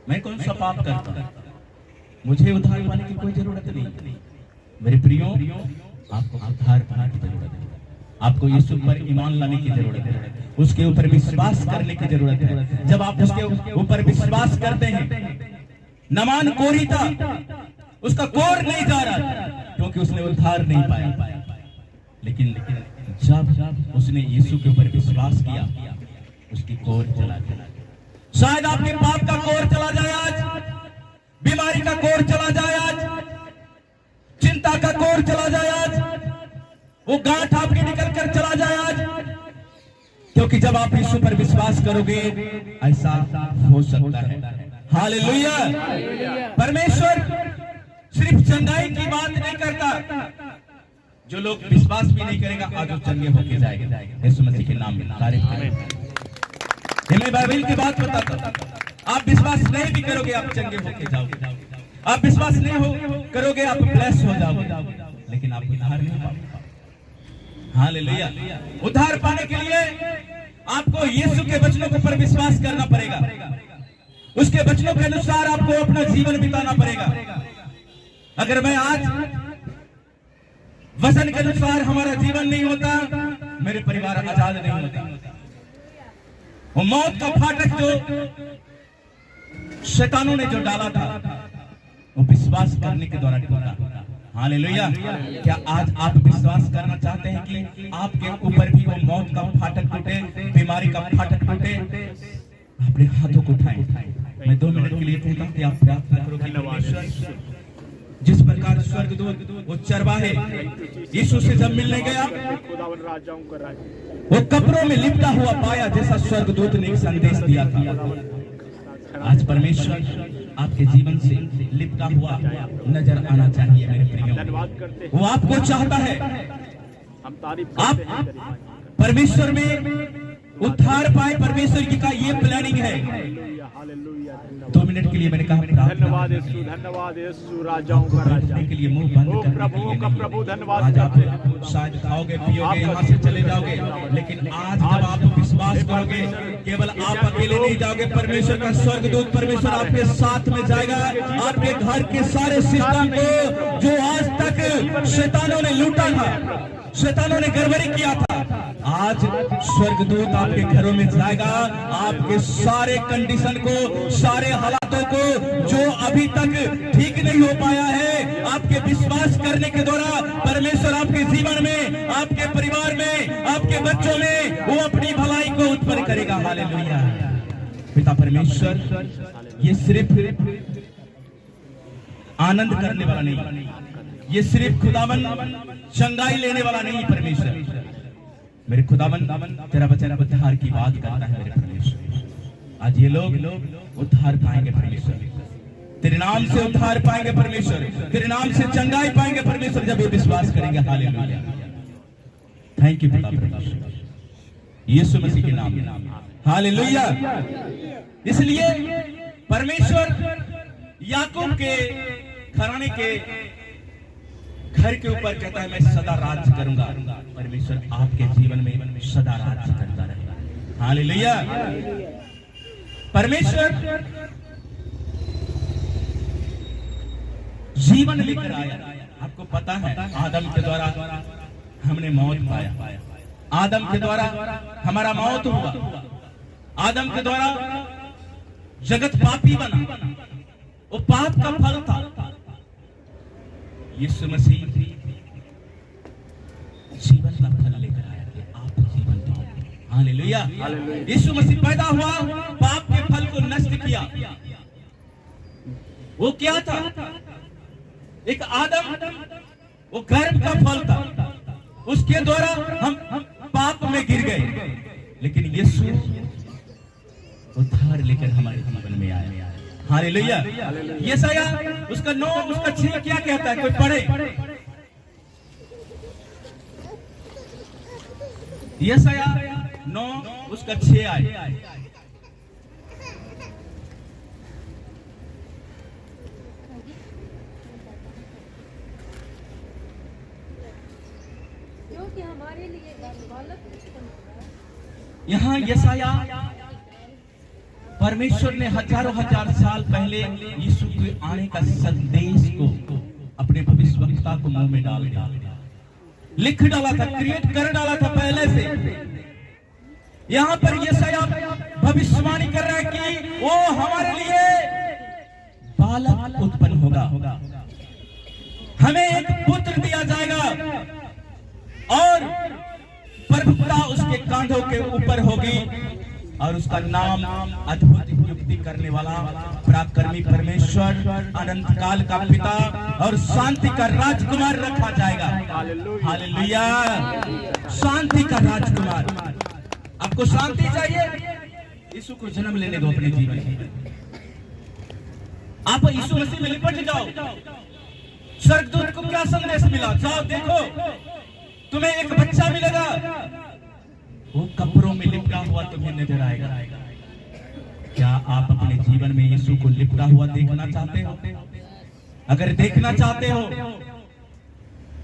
मैं कौन सा पाप करता? मुझे उद्धार पाने की कोई जरूरत नहीं। मेरे प्रियो, आपको उद्धार पाने की जरूरत है। आपको यीशु पर ईमान लाने की जरूरत है, उसके ऊपर विश्वास करने की जरूरत है। जब आप उसके ऊपर विश्वास करते हैं, नमान कोरी था, उसका कोर नहीं जा रहा क्योंकि उसने उद्धार नहीं पाया। लेकिन जब उसने यीशु के ऊपर विश्वास किया, उसकी कोर चला गया। शायद आपके पाप का कोर चला जाए आज, बीमारी का कोर चला जाए आज, चिंता का कोर चला जाए आज, वो गांठ आपकी निकल कर चला जाए आज, क्योंकि जब आप यीशु पर विश्वास करोगे ऐसा हो सकता है। हालेलुया। परमेश्वर सिर्फ चंगाई की बात नहीं करता, जो लोग विश्वास भी नहीं करेगा आज वो चंगे होके जाएगा यीशु मसीह के नाम में। मैं बाइबल की बात बताता हूं, आप विश्वास नहीं भी करोगे आप चंगे होके जाओगे, आप विश्वास नहीं करोगे आप ब्लेस हो जाओगे, लेकिन आप उद्धार नहीं पाओगे। हालेलुया। उद्धार पाने के लिए आपको यीशु के वचनों के ऊपर विश्वास करना पड़ेगा, उसके वचनों के अनुसार आपको अपना जीवन बिताना पड़ेगा। अगर मैं आज वचन के अनुसार हमारा जीवन नहीं होता, मेरे परिवार आजाद नहीं होता। वो मौत का फाटक जो शैतानों ने जो डाला था, वो विश्वास करने के द्वारा टूटा। हालेलुया। क्या आज आप विश्वास करना चाहते हैं कि आपके ऊपर भी वो मौत का फाटक टूटे, बीमारी का फाटक टूटे? अपने हाथों को उठाएं, मैं 2 मिनट के लिए कहता हूं कि आप प्रार्थना करो कि परमेश्वर जिस प्रकार स्वर्गदूत वो चरवाहे यीशु से जब मिलने गया वो कपड़ों में लिपटा हुआ पाया जैसा स्वर्गदूत ने एक संदेश दिया था। आज परमेश्वर आपके जीवन से लिपटा हुआ नजर आना चाहिए मेरे प्रिय। वो आपको चाहता है, आप परमेश्वर में उद्धार पाए। परमेश्वर की का ये प्लानिंग है। 2 मिनट के लिए मैंने कहा धन्यवाद यीशु, धन्यवाद यीशु, राजाओं का राजा के लिए मुंह बंद करने प्रभुओं का प्रभु, धन्यवाद। आज आप शायद खाओगे पियोगे यहाँ से चले जाओगे, लेकिन आज जब आप विश्वास करोगे केवल आप अकेले नहीं जाओगे, परमेश्वर का स्वर्गदूत परमेश्वर आपके साथ में जाएगा। आपके घर के सारे सिस्टम को जो आज तक शैतानों ने लूटा था, शैतानों ने गड़बड़ी किया था, आज स्वर्गदूत आपके घरों में जाएगा। आपके सारे कंडीशन को, सारे हालातों को जो अभी तक ठीक नहीं हो पाया है, आपके विश्वास करने के द्वारा परमेश्वर आपके जीवन में, आपके परिवार में, आपके बच्चों में वो अपनी भलाई को उत्पन्न करेगा। हालेलुया। पिता परमेश्वर ये सिर्फ आनंद करने वाला नहीं, ये सिर्फ खुदावन चंगाई लेने वाला नहीं। परमेश्वर मेरे खुदावन तेरा वचन उद्धार की बात करता है। मेरे परमेश्वर आज ये लोग उद्धार पाएंगे परमेश्वर, तेरे नाम से उद्धार पाएंगे परमेश्वर, तेरे नाम से चंगाई पाएंगे परमेश्वर जब ये विश्वास करेंगे। हालेलुया। थैंक यू पिता परमेश्वर, यीशु मसीह के नाम में हालेलुया। इसलिए परमेश्वर याकूब के घराने के घर के ऊपर कहता है मैं सदा राज करूंगा। परमेश्वर आपके जीवन में सदा राज करता रहेगा। हालेलुया। परमेश्वर जीवन लेकर आया। आपको पता है आदम के द्वारा हमने मौत पाया, आदम के द्वारा हमारा मौत हुआ, आदम के द्वारा जगत पापी बना, वो पाप का फल था। यीशु मसीह जीवन का फल लेकर आया कि आप जीवन पाओगे। हालेलुया। यीशु मसीह पैदा हुआ, पाप के फल को नष्ट किया। वो क्या था? एक आदम, वो गर्भ का फल था, उसके द्वारा हम पाप में गिर गए, लेकिन यीशु उद्धार लेकर हमारे जीवन में आया। हालेलुया। यशाया उसका 9 उसका 6 क्या कहता है? कोई पढ़े। यशाया 9 उसका 6 आए। क्योंकि हमारे लिए बालक यहाँ यशाया परमेश्वर ने हजारों हजार साल पहले यीशु के आने का संदेश को अपने भविष्यवक्ता को मुंह में डाल दिया, लिख डाला था, क्रिएट कर डाला था पहले से। यहाँ पर यशाया भविष्यवाणी कर रहा है कि वो हमारे लिए बालक उत्पन्न होगा, हमें एक पुत्र दिया जाएगा और प्रभुता उसके कांधों के ऊपर होगी और उसका नाम अद्भुत युक्ति करने वाला, पराक्रमी परमेश्वर, अनंत काल का पिता और शांति का राजकुमार रखा जाएगा। हालेलुया। शांति का राजकुमार। आपको शांति चाहिए? यीशु को जन्म लेने दो अपने जीवन में। आप यीशु मसीह में लिपट जाओ। स्वर्गदूत को क्या संदेश मिला? जाओ देखो, तुम्हें एक बच्चा मिलेगा, वो कपड़ों में लिपटा हुआ तुम्हें नजर आएगा। क्या आप अपने जीवन में यीशु को लिपटा हुआ देखना चाहते हो? अगर देखना चाहते हो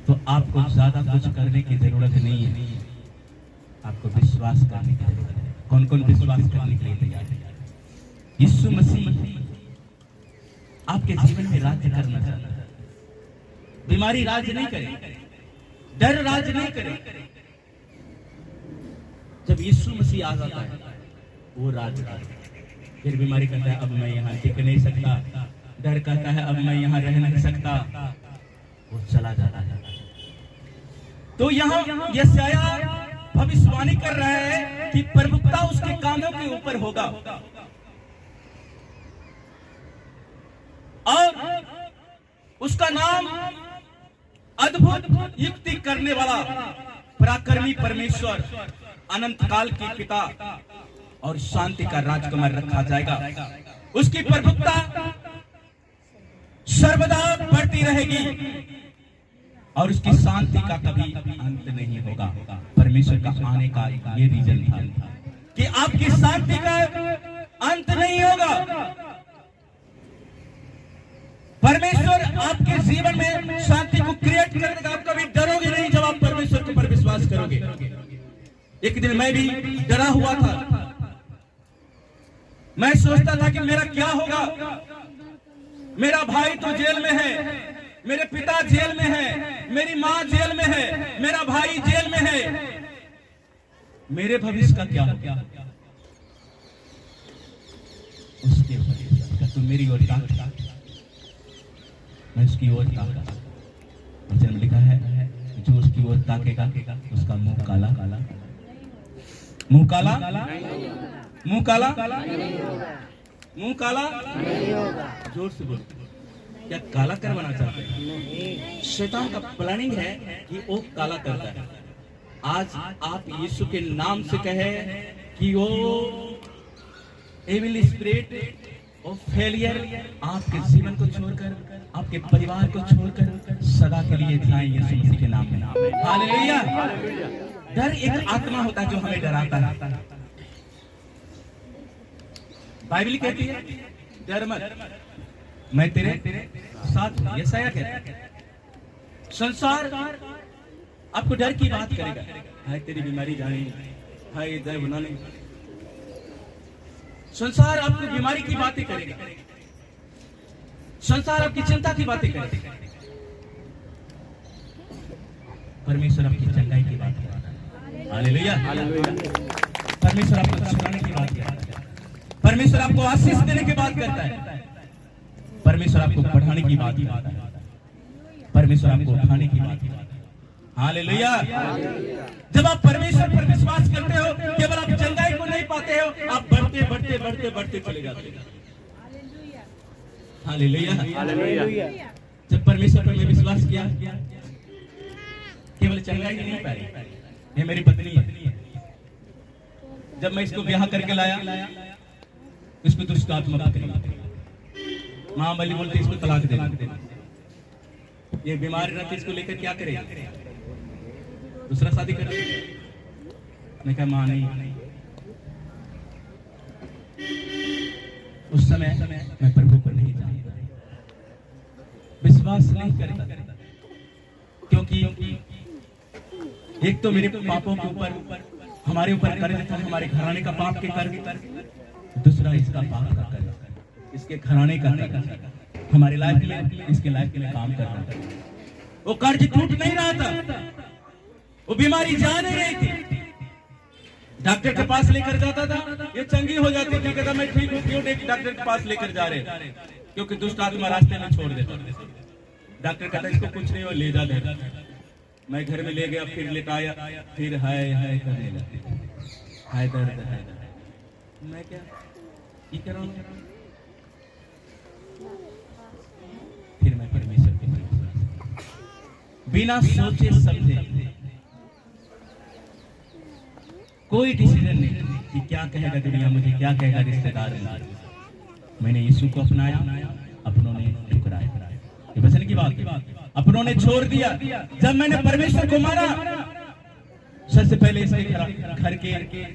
तो आपको ज्यादा कुछ करने की जरूरत नहीं है, आपको विश्वास करने की जरूरत है। कौन कौन विश्वास करने के लिए तैयार है? यीशु मसीह आपके जीवन में राज्य करना चाहता है। बीमारी राज नहीं करे, डर राज नहीं करे। जब यीशु मसीह आ जाता है वो राज करता है। फिर बीमारी कहता है अब मैं यहाँ टिक नहीं सकता, डर कहता है अब मैं यहाँ रह नहीं सकता, वो चला जाता है। तो यहाँ यशाया भविष्यवाणी कर रहा है कि प्रभुता उसके कानों के ऊपर होगा। उसका नाम अद्भुत युक्ति करने वाला पराक्रमी परमेश्वर, अनंत काल के पिता और शांति का राजकुमार रखा जाएगा। उसकी प्रभुता सर्वदा बढ़ती रहेगी और उसकी शांति का कभी अंत नहीं होगा। परमेश्वर का आने का ये रीजन था कि आपकी शांति का अंत नहीं होगा। परमेश्वर आपके जीवन में शांति को क्रिएट करेगा। आप कभी डरोगे नहीं जब आप परमेश्वर के ऊपर विश्वास करोगे। एक दिन मैं भी डरा हुआ था। मैं सोचता था कि मेरा क्या होगा। मेरा भाई तो जेल में है, मेरे पिता जेल में है, मेरी माँ जेल में है, मेरा भाई जेल में है, मेरे भविष्य का क्या होगा। उसके ऊपर तुम मेरी ओर ताक, मैं उसकी ओर ताका। वचन में लिखा है जो उसकी ओर ताकेगा उसका मुंह काला काला, मुंह काला, मुंह काला, मुंह काला नहीं होगा। जोर से बोलो, क्या काला करवाना चाहते हैं? शैतान का प्लानिंग है कि वो काला करता है। आज आप यीशु के नाम से कहे कि वो एविल स्पिरिट और फेलियर आपके जीवन को छोड़कर, आपके परिवार को छोड़कर सदा के लिए जाए यीशु मसीह के नाम में। हालेलुया। डर एक आत्मा होता है जो हमें डराता है। बाइबल कहती है डर मत, मैं तेरे साथ हूं। यशायाह कहता है संसार आपको डर की बात करेगा। हाय तेरी बीमारी जाने, हाय दर बनाने, संसार आपको बीमारी की बातें करेगा, संसार आपकी चिंता की बातें करेगा। परमेश्वर आपकी चंगाई की बात करता है। हालेलुया। परमेश्वर आपको छुड़ाने की बात करता है। परमेश्वर आपको आशीष देने की बात करता है। परमेश्वर आपको बढ़ाने की बात करता है। परमेश्वर आपको उठाने की बात करता है। हालेलुया। जब आप परमेश्वर पर विश्वास करते हो, केवल आप चंगाई को नहीं पाते हो, आप बढ़ते बढ़ते बढ़ते बढ़ते चले जाते हो। हालेलुया। जब परमेश्वर पर मैं विश्वास किया, केवल चंगाई नहीं पाई। ये मेरी पत्नी है। जब मैं इसको ब्याह करके लाया, इसको दुष्ट आत्मा पकड़ी। मां बली बोलती इसको तलाक दे। ये बीमार रहती, इसको लेकर क्या करेगी? दूसरा शादी कर। मैं कहा मां नहीं। उस समय मैं प्रभु को नहीं जानता, विश्वास नहीं करता, क्योंकि एक तो मेरे पापों के ऊपर, हमारे ऊपर कर्ज था, हमारे घराने का पाप के कर्ज, दूसरा इसका पाप का कर्ज, इसके घराने का कर्ज, हमारे लाइफ में, इसके लाइफ में काम कर रहा था। वो कर्ज टूट नहीं रहा था, वो बीमारी जा नहीं रही थी। डॉक्टर के पास लेकर जाता था, ये चंगी हो जाती थी। कहता मैं ठीक हूँ, क्यों डॉक्टर के पास लेकर जा रहे? क्योंकि दुष्ट आत्मा रास्ते में छोड़ देता। डॉक्टर कहता इसको कुछ नहीं हो, ले जा दे। मैं घर में ले गया, फिर लेटाया, फिर हाय हाय करने लगे, हाय दर्द है। मैं क्या ये कर रहा हूँ? फिर मैं परमेश्वर के बिना सोचे समझे कोई डिसीजन नहीं कि क्या कहेगा दुनिया मुझे, क्या कहेगा रिश्तेदार। मैंने यीशु को अपनाया, अपनों ने ठुकराया। ये वचन की बात, अपनों ने छोड़ दिया। जब मैंने परमेश्वर को माना, सबसे पहले इसके घर के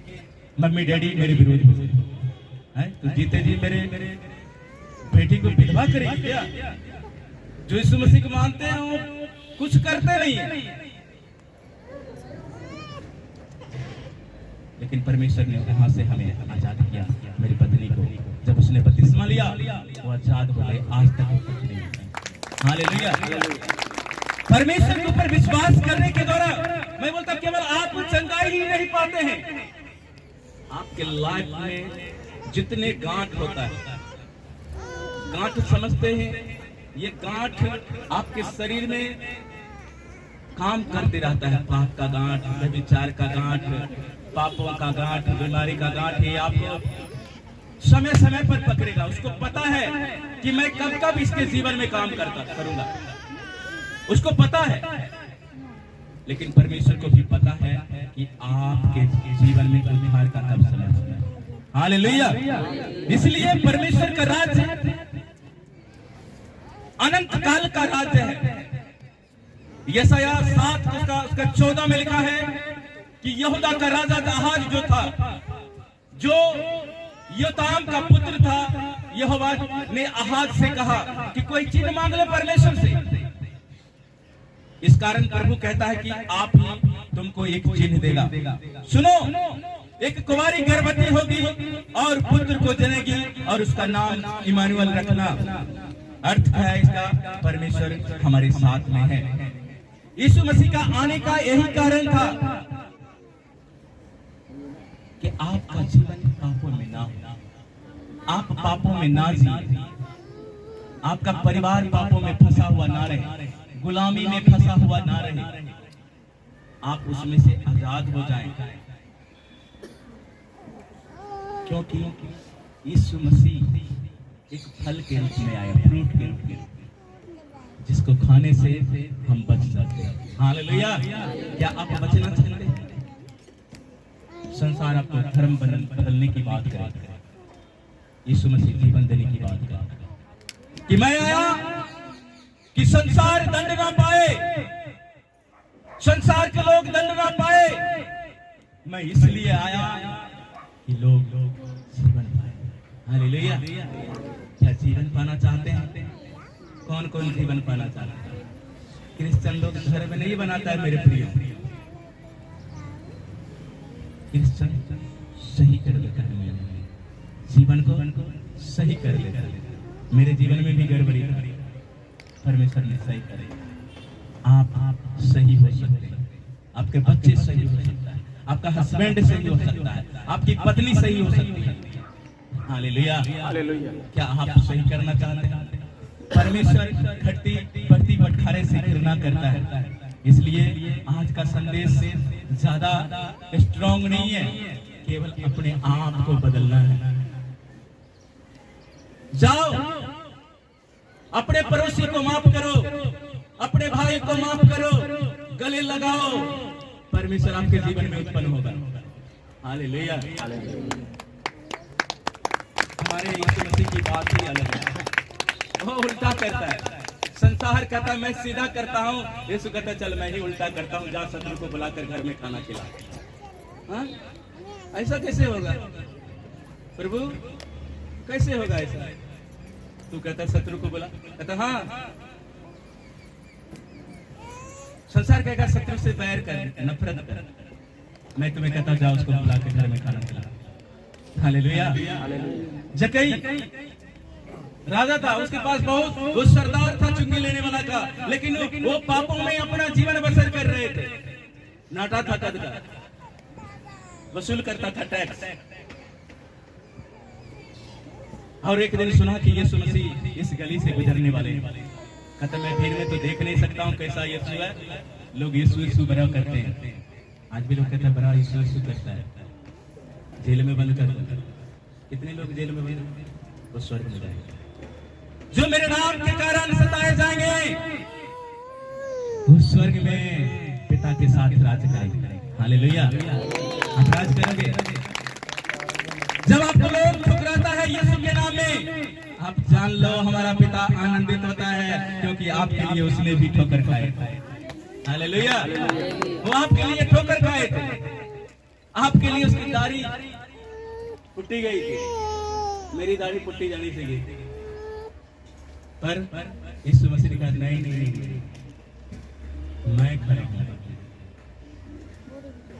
मम्मी डैडी मेरे विरोधी हैं। तो जीते जी मेरे बेटी को विधवा करेगी क्या? जो यीशु मसीह को मानते हैं वो कुछ करते नहीं है। लेकिन परमेश्वर ने वहां से हमें आजाद किया। मेरी पत्नी को जब उसने बपतिस्मा लिया, वो आजाद हो गए। आज तक वो कुछ नहीं है। हालेलुया। परमेश्वर के ऊपर विश्वास करने के द्वारा मैं बोलता केवल आप चंगाई ही नहीं पाते हैं, आपके लाइफ में जितने गांठ होता है, गांठ समझते हैं, ये गांठ आपके शरीर में काम करते रहता है। पाप का गांठ, विचार का गांठ, पापों का गांठ, बीमारी का गांठ, ये आपको समय समय पर पकड़ेगा। उसको पता है कि मैं कब कब इसके जीवन में काम करूंगा, उसको पता है। लेकिन परमेश्वर को भी पता है कि आपके जीवन में उद्धार का कब समय होगा। हालेलुया। इसलिए परमेश्वर का राज्य अनंत काल का राज्य है। यशायाह 7 उसका 14 में लिखा है कि यहूदा का राजा आहाज जो था, जो योताम का पुत्र था, यहोवा ने आहाज से कहा कि कोई चिन्ह मांग ले परमेश्वर से। इस कारण प्रभु कहता है कि आप ही तुमको एक चिन्ह देगा। सुनो, एक कुंवारी गर्भवती होगी और पुत्र को जनेगी और उसका नाम इमानुएल रखना। अर्थ है इसका, परमेश्वर हमारे साथ में है। यीशु मसीह का आने का यही कारण था कि आपका जीवन पापों में ना हो, आप पापों में ना जिए, आपका परिवार पापों में फंसा हुआ ना रहे, गुलामी में फंसा हुआ ना रहे, आप उसमें से आजाद हो जाएं। क्योंकि यीशु मसीह एक फल के रूप में आया, फ्रूट के रूप में, जिसको खाने से हम बच सकते हैं। हालेलुया। क्या आप बचना चाहते हैं? संसार आपको धर्म बदलने की बात करेगा, यीशु मसीह जीवन देने की बात करेगा कि मैं आया कि संसार दंड ना पाए, संसार के लोग दंड ना पाए। मैं इसलिए आया कि लोग जीवन पाए। हालेलुया। क्या जीवन पाना चाहते हैं? कौन कौन जीवन पाना चाहता है? क्रिश्चियन लोग घर में नहीं बनाता है मेरे प्रिय। क्रिश्चियन सही कर लेता है मेरे जीवन को, सही कर लेता है। मेरे जीवन में भी गड़बड़ी है, परमेश्वर ने सही करेगा। आप सही हो सकते हैं, आपके बच्चे सही हो सकता है, आपका हस्बैंड सही हो सकता है, आपकी पत्नी सही हो सकती है। हालेलुया। क्या आप सही करना चाहते हैं? परमेश्वर घटती बढ़ती बटखारे से घृणा करता है। इसलिए आज का संदेश ज्यादा स्ट्रॉन्ग नहीं है, केवल अपने आप को बदलना है। जाओ, अपने पड़ोसी को माफ करो, अपने भाई को माफ करो, गले लगाओ, परमेश्वर आपके जीवन में उत्पन्न होगा। हालेलुया। हमारे यीशु मसीह की बात ही अलग है, वो उल्टा करता है। संसार कहता है मैं सीधा करता हूँ, यीशु कहता है चल मैं ही उल्टा करता हूँ, जा शत्रु को बुलाकर घर में खाना खिला। हाँ? ऐसा कैसे होगा प्रभु? कैसे होगा ऐसा? तू कहता शत्रु को बुला, कहता हाँ। संसार कहेगा शत्रु से बैर कर, नफरत कर। मैं तुम्हें कहता जाओ उसको बुलाकर घर में खाना खिला। हालेलुया। जक्कई राजा था, उसके पास बहुत वो सरदार था, चुंगी लेने वाला था, लेकिन वो पापों में अपना जीवन बसर कर रहे थे। नाटा था कद का, वसूल करता था टैक्स। और एक दिन सुना कि यीशु मसीह इस गली से गुजरने वाले हैं। कहता मैं भीड़ में तो देख नहीं सकता हूँ कैसा यीशु है। लोग यीशु यीशु बड़ा करते हैं, आज भी लोग कहते हैं बड़ा यीशु यीशु करता है। जेल में बंद कर दो। कितने लोग जेल में बंद? वो स्वर्ग में जाएंगे। जो मेरे नाम के कारण सताए जाएंगे, वो स्वर्ग में पिता के साथ राज करेंगे। हालेलुया। आप राज करेंगे। जब आपको लोग ठुकराता है यीशु के नाम में, आप जान लो हमारा पिता आनंदित होता है, क्योंकि आपके लिए उसने भी ठोकर खाए। हालेलुया। वो आपके लिए ठोकर खाए थे, आपके लिए उसकी दाढ़ी पुट्टी गई थी। मेरी दाढ़ी पुट्टी जानी चाहिए, पर यीशु मसीह ने कहा नहीं, मैं खड़ा हूं।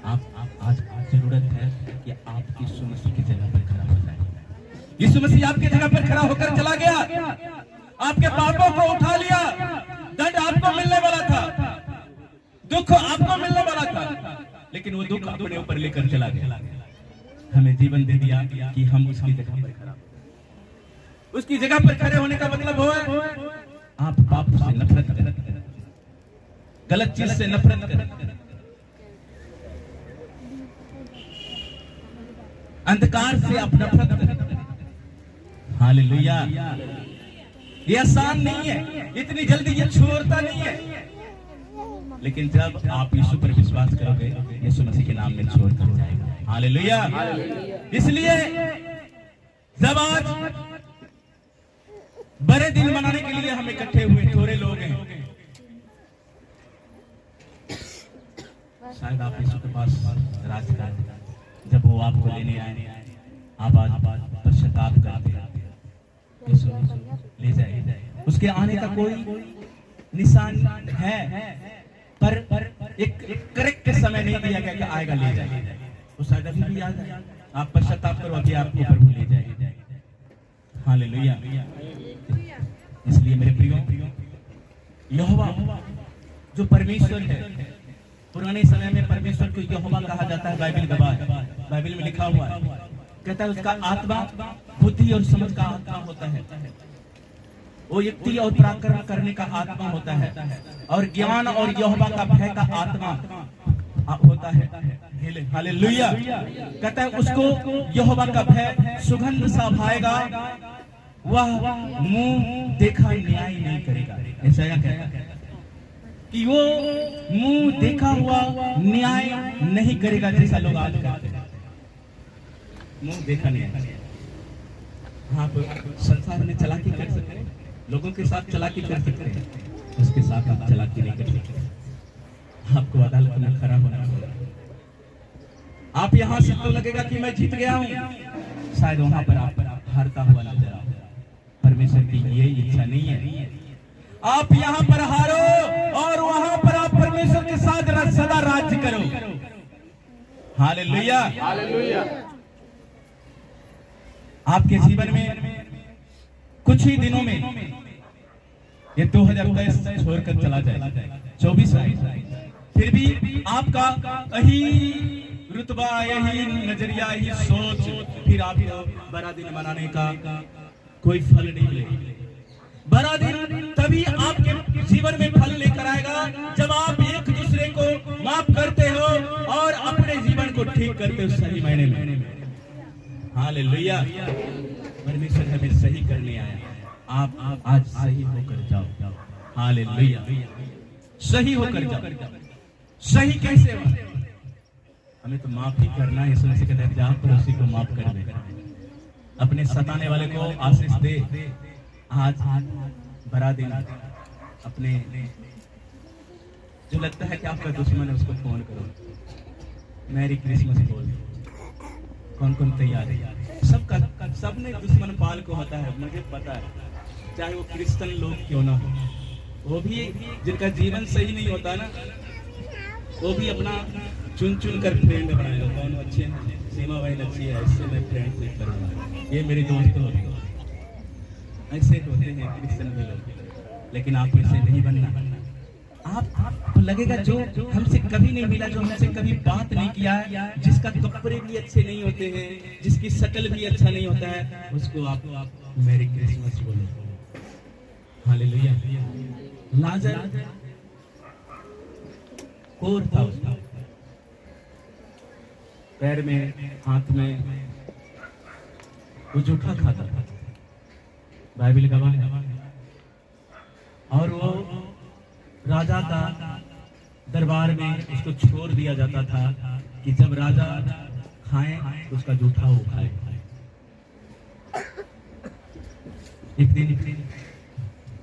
आप आज जरूरत है कि आप यीशु मसीह की जगह पर खड़ा हो जाए। यीशु मसीह आपकी जगह पर खड़ा होकर चला गया, आपके पापों को उठा लिया। दंड आपको मिलने वाला था, दुख आपको मिलने वाला था, लेकिन वो दुख अपने ऊपर लेकर चला गया। हमें जीवन दे दिया कि हम उसकी जगह पर खड़ा। उसकी जगह पर खड़े होने का मतलब हुआ आप पाप से नफरत करें, गलत चीज से नफरत करें, अंधकार से आप नफरत करें, हालेलुया। ये आसान नहीं है, इतनी जल्दी ये छोड़ता नहीं है, लेकिन जब आप यीशु पर विश्वास करोगे, यीशु मसीह के नाम में छोड़कर हो जाएगा। हालेलुया। इसलिए जब आज बड़े दिन मनाने के लिए हम इकट्ठे हुए, थोड़े लोग हैं, शायद आप यीशु के पास रास्ता जब वो आपको लेने आए, आप आज पश्चाताप करते, यीशु ले जाए, उसके आने का कोई निशान है, पर एक करेक्ट समय नहीं दिया गया कि आएगा ले जाए, वो शायद अभी भी आ जाए। आप पश्चाताप करो, अभी आपको प्रभु ले जाए। हालेलुया। इसलिए मेरे प्रियो, यहोवा जो परमेश्वर है, पुराने समय में परमेश्वर को यहोवा कहा जाता है। बाइबल गवाह, बाइबल में लिखा हुआ है, कहता है उसका आत्मा बुद्धि और समझ का आत्मा होता है, वो युक्ति और पराक्रम करने का आत्मा होता है, और ज्ञान और यहोवा का भय का आत्मा होता है। हालेलुया। कहता है उसको यहोवा का भय सुगंध सा भाएगा, वह मुंह देखा न्याय नहीं करेगा। ऐसा कहता है कि वो मुंह देखा हुआ न्याय नहीं करेगा, जैसा लोग आज कहते हैं, मुंह देखा न्याय। आप संसार में चालाकी कर सकते हैं, लोगों के साथ चालाकी कर सकते हैं, उसके साथ आप चालाकी नहीं कर सकते। आपको अदालत में खड़ा होना होगा। आप यहां से तो लगेगा कि मैं जीत गया हूं, शायद वहां पर आप हारता हुआ नजर आओ। परमेश्वर की ये इच्छा नहीं है आप यहाँ पर हारो और वहां पर आप परमेश्वर के साथ सदा राज्य करो। हालेलुया। आपके जीवन में कुछ ही दिनों में ये 2023 छोड़कर चला जाए, 24 फिर भी आपका यही रुतबा, यही नजरिया, यही सोच, फिर आपको बड़ा दिन मनाने का कोई फल नहीं मिलेगा। बड़ा दिन तभी आपके जीवन में फल लेकर आएगा जब आप एक दूसरे को माफ करते हो और अपने जीवन को ठीक करते हो सही मायने में। हालेलुया। परमेश्वर हमें सही करने आया, आप आज सही होकर जाओ। हालेलुया। सही होकर जाओ। सही कैसे हो? हमें तो माफ ही करना है। यीशु मसीह कहते हैं जहाँ पर उसी को माफ कर दे, अपने सताने वाले को आशीष दे। आज बड़ा दिन, अपने जो लगता है कि आपका दुश्मन है उसको फोन करो, मैरी क्रिसमस बोल। कौन कौन तैयार है? सबका, सबने दुश्मन पाल को होता है, मुझे पता है, चाहे वो क्रिश्चियन लोग क्यों ना हो, वो भी जिनका जीवन सही नहीं होता ना, वो भी अपना चुन चुन कर फ्रेंड बनाएगा। कौन अच्छे हैं? सीमा भाई अच्छी है, इससे मैं फ्रेंडशिप करूंगा, ये मेरे दोस्त होते हैं। ऐसे होते हैं क्रिश्चियन भी लोग, लेकिन आप ऐसे नहीं बनना। आपको लगेगा जो हमसे कभी नहीं मिला, जो हमसे कभी बात नहीं किया, जिसका कपड़े भी अच्छे नहीं होते हैं, जिसकी शक्ल भी अच्छा नहीं होता है, उसको आप मैरी क्रिसमस बोलो। हालेलुया। लाजर कोर था उसका, पैर में, हाथ में वो जूठा खाता था, बाइबल गवाह है। और वो राजा का दरबार में उसको छोड़ दिया जाता था कि जब राजा खाए तो उसका जूठा वो खाए। एक दिन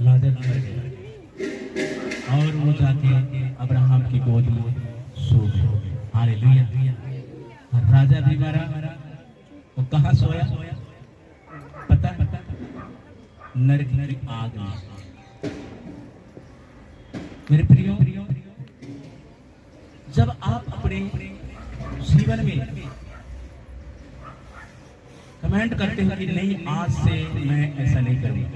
लाजर मर गया और वो जाके अब्राहम की गोद में सो गया। हालेलुया। राजा भी मरा, वो कहाँ सोया पता? नरक की आग में। मेरे प्रियो, जब आप अपने जीवन में कमेंट करते हो कि नहीं आज से मैं ऐसा नहीं करूंगा,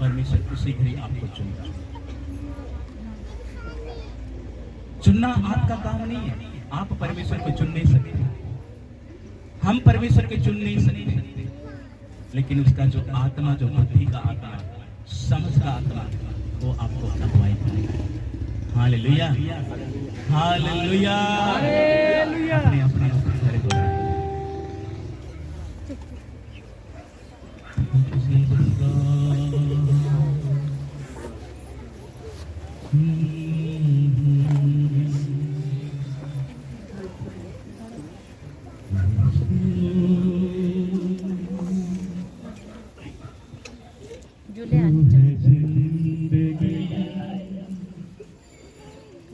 परमेश्वर उसी घड़ी आपको चुनता। चुनना आपका काम नहीं है, आप परमेश्वर को चुन नहीं सकते, हम परमेश्वर को चुन नहीं सकते, लेकिन उसका जो आत्मा, जो बुद्धि का आत्मा, समझ का आत्मा, वो आपको अगुवाई करेगा। हालेलुया। हालेलुया। अपने अपने घर को जुले आनी चाहिए। जिंदगी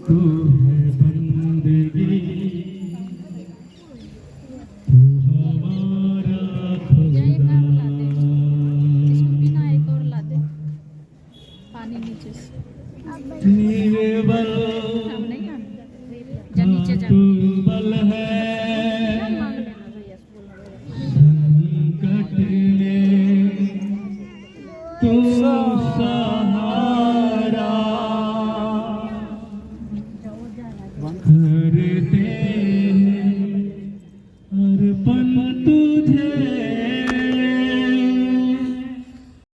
तू है बंदगी तू हमारा जय खुदा। नाम ला दे, इसको बिना एक और ला दे पानी नीचे से। नीवे बल हम नहीं आना जा नीचे जा तू बल है मांग लेना भैया से बोल संकट में तू सा